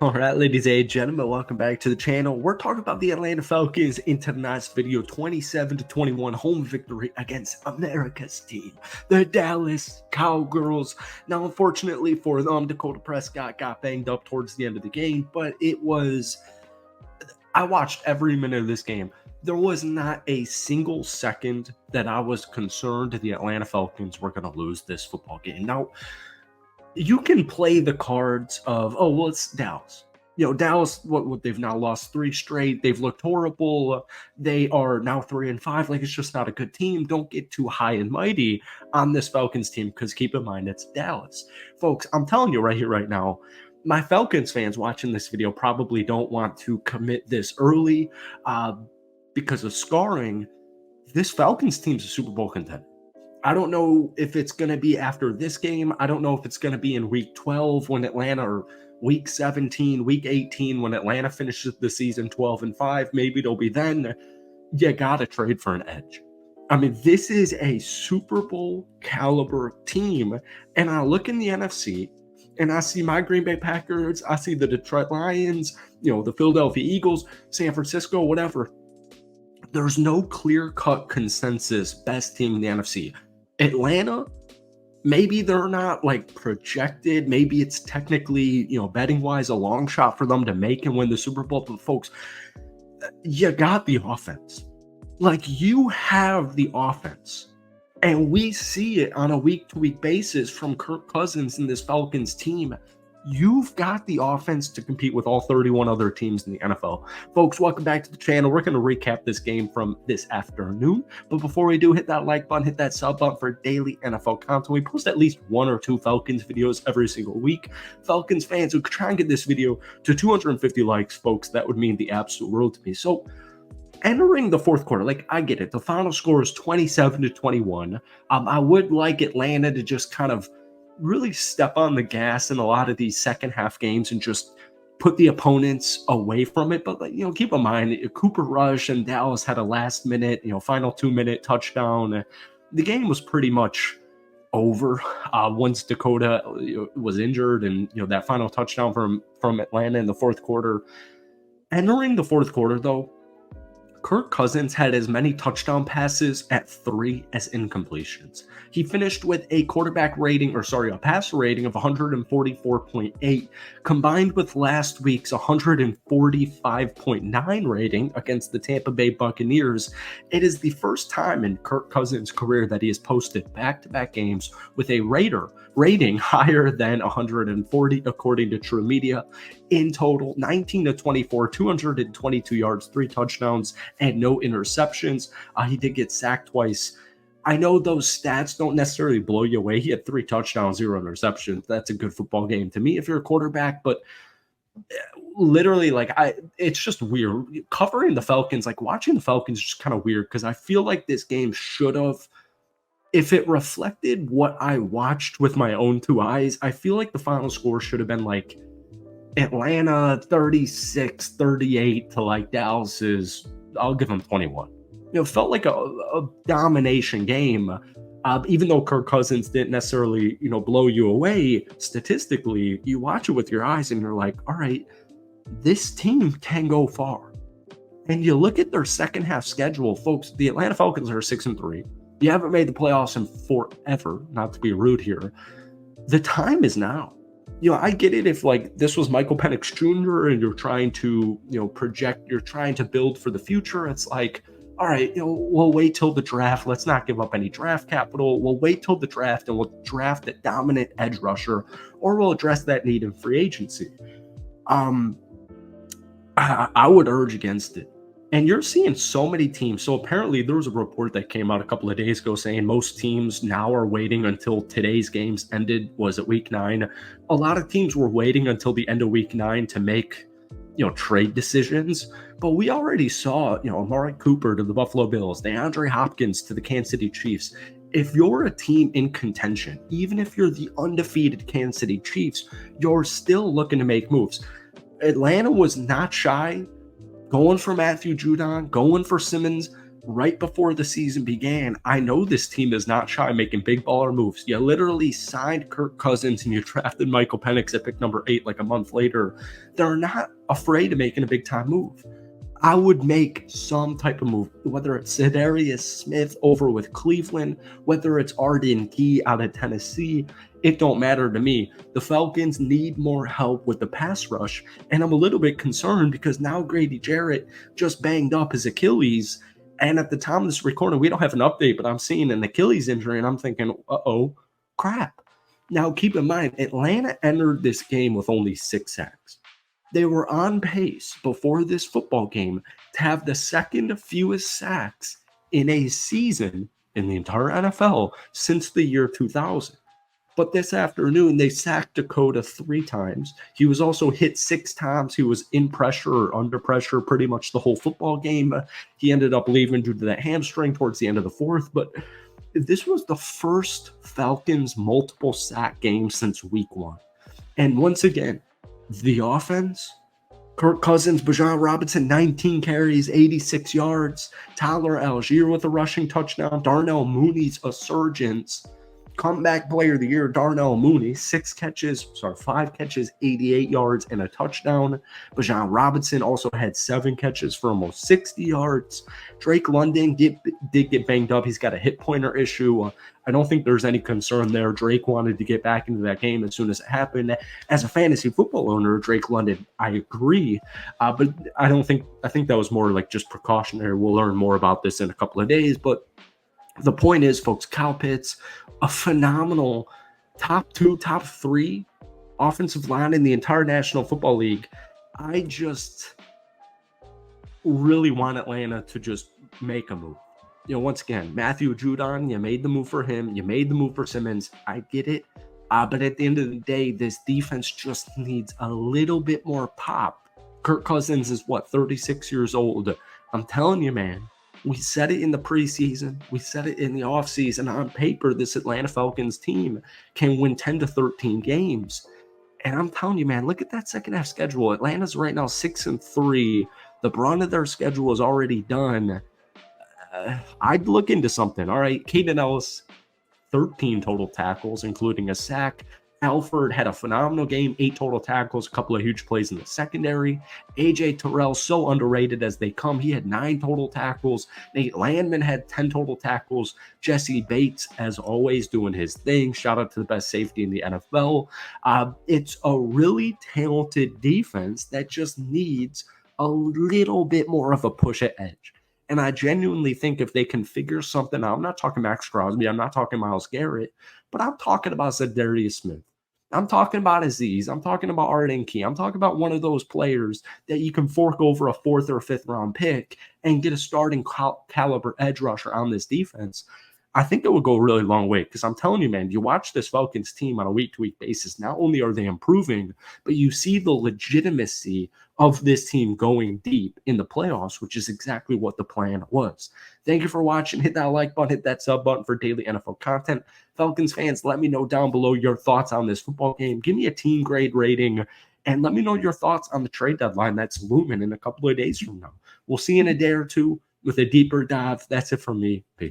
All right, ladies and gentlemen, welcome back to the channel. We're talking about the Atlanta Falcons in tonight's video. 27-21 home victory against America's team, the Dallas Cowgirls. Now, unfortunately for them, Dakota Prescott got banged up towards the end of the game, but I watched every minute of this game. There was not a single second that I was concerned the Atlanta Falcons were going to lose this football game. Now, you can play the cards of, oh, well, it's Dallas. Dallas, what they've now lost 3 straight. They've looked horrible. They are now 3-5. Like, it's just not a good team. Don't get too high and mighty on this Falcons team because keep in mind, it's Dallas. Folks, I'm telling you right here, right now, my Falcons fans watching this video probably don't want to commit this early because of scarring. This Falcons team's a Super Bowl contender. I don't know if it's going to be after this game. I don't know if it's going to be in week 12 when Atlanta, or week 17, week 18 when Atlanta finishes the season 12-5. Maybe it'll be then. You got to trade for an edge. I mean, this is a Super Bowl caliber team. And I look in the NFC and I see my Green Bay Packers. I see the Detroit Lions, the Philadelphia Eagles, San Francisco, whatever. There's no clear-cut consensus best team in the NFC. Atlanta, maybe they're not like projected. Maybe it's technically, betting wise, a long shot for them to make and win the Super Bowl. But folks, you got the offense. Like, you have the offense. And we see it on a week-to-week basis from Kirk Cousins and this Falcons team. You've got the offense to compete with all 31 other teams in the NFL. Folks, welcome back to the channel. We're going to recap this game from this afternoon. But before we do, hit that like button, hit that sub button for daily NFL content. We post at least 1 or 2 Falcons videos every single week. Falcons fans, who try and get this video to 250 likes, folks, that would mean the absolute world to me. So, entering the fourth quarter, like, I get it. The final score is 27-21. I would like Atlanta to just kind of really step on the gas in a lot of these second half games and just put the opponents away from it. But keep in mind, Cooper Rush and Dallas had a last minute, final 2-minute touchdown. The game was pretty much over once Dakota was injured, and that final touchdown from Atlanta in the fourth quarter. Entering the fourth quarter, though, Kirk Cousins had as many touchdown passes at 3 as incompletions. He finished with a passer rating of 144.8, combined with last week's 145.9 rating against the Tampa Bay Buccaneers. It is the first time in Kirk Cousins' career that he has posted back-to-back games with a rating higher than 140, according to True Media. In total, 19-24, 222 yards, 3 touchdowns, and no interceptions. He did get sacked twice. I know those stats don't necessarily blow you away. He had 3 touchdowns, 0 interceptions. That's a good football game to me if you're a quarterback, but literally, it's just weird. Covering the Falcons, watching the Falcons is just kind of weird because I feel like this game should have, if it reflected what I watched with my own 2 eyes, I feel like the final score should have been Atlanta 36-38 to Dallas's, I'll give them 21. It felt like a domination game, even though Kirk Cousins didn't necessarily, blow you away statistically. You watch it with your eyes and you're like, all right, this team can go far. And you look at their second half schedule, folks. The Atlanta Falcons are 6-3. You haven't made the playoffs in forever, not to be rude here. The time is now. I get it if this was Michael Penix Jr. and you're trying to, project, you're trying to build for the future. It's like, all right, we'll wait till the draft. Let's not give up any draft capital. We'll wait till the draft and we'll draft a dominant edge rusher, or we'll address that need in free agency. I would urge against it. And you're seeing so many teams. So apparently there was a report that came out a couple of days ago saying most teams now are waiting until today's games ended. Was it week 9? A lot of teams were waiting until the end of week 9 to make, trade decisions. But we already saw, Amari Cooper to the Buffalo Bills, DeAndre Hopkins to the Kansas City Chiefs. If you're a team in contention, even if you're the undefeated Kansas City Chiefs, you're still looking to make moves. Atlanta was not shy going for Matthew Judon, going for Simmons. right before the season began, I know this team is not shy making big baller moves. You literally signed Kirk Cousins and you drafted Michael Penix at pick number 8 like a month later. They're not afraid of making a big time move. I would make some type of move, whether it's Za'Darius Smith over with Cleveland, whether it's Arden Key out of Tennessee. It don't matter to me. The Falcons need more help with the pass rush, and I'm a little bit concerned because now Grady Jarrett just banged up his Achilles. And at the time of this recording, we don't have an update, but I'm seeing an Achilles injury, and I'm thinking, uh-oh, crap. Now, keep in mind, Atlanta entered this game with only 6 sacks. They were on pace before this football game to have the second fewest sacks in a season in the entire NFL since the year 2000. But this afternoon, they sacked Dakota 3 times. He was also hit 6 times. He was in pressure or under pressure pretty much the whole football game. He ended up leaving due to that hamstring towards the end of the fourth. But this was the first Falcons multiple sack game since week 1. And once again, the offense, Kirk Cousins, Bijan Robinson, 19 carries, 86 yards. Tyler Algier with a rushing touchdown. Darnell Mooney's a surgeons. Comeback player of the year, Darnell Mooney, 5 catches, 88 yards, and a touchdown. Bijan Robinson also had 7 catches for almost 60 yards. Drake London did get banged up. He's got a hip pointer issue. I don't think there's any concern there. Drake wanted to get back into that game as soon as it happened. As a fantasy football owner, Drake London, I agree. But I think that was more like just precautionary. We'll learn more about this in a couple of days. But the point is, folks, Kyle Pitts, a phenomenal top 2, top 3 offensive line in the entire National Football League. I just really want Atlanta to just make a move. Once again, Matthew Judon, you made the move for him. You made the move for Simmons. I get it. But at the end of the day, this defense just needs a little bit more pop. Kirk Cousins is, 36 years old. I'm telling you, man. We said it in the preseason. We said it in the offseason. On paper, this Atlanta Falcons team can win 10 to 13 games. And I'm telling you, man, look at that second half schedule. Atlanta's right now 6-3. The brunt of their schedule is already done. I'd look into something. All right, Kaden Ellis, 13 total tackles, including a sack. Alford had a phenomenal game, 8 total tackles, a couple of huge plays in the secondary. AJ Terrell, so underrated as they come. He had 9 total tackles. Nate Landman had 10 total tackles. Jesse Bates, as always, doing his thing. Shout out to the best safety in the NFL. It's a really talented defense that just needs a little bit more of a push at edge. And I genuinely think if they can figure something out, I'm not talking Max Crosby, I'm not talking Myles Garrett, but I'm talking about Za'Darius Smith. I'm talking about Aziz. I'm talking about Arden Key. I'm talking about one of those players that you can fork over a 4th or 5th round pick and get a starting caliber edge rusher on this defense. I think it would go a really long way because I'm telling you, man, you watch this Falcons team on a week-to-week basis. Not only are they improving, but you see the legitimacy of this team going deep in the playoffs, which is exactly what the plan was. Thank you for watching. Hit that like button, hit that sub button for daily NFL content. Falcons fans, let me know down below your thoughts on this football game. Give me a team grade rating, and let me know your thoughts on the trade deadline that's looming in a couple of days from now. We'll see you in a day or two with a deeper dive. That's it from me. Peace.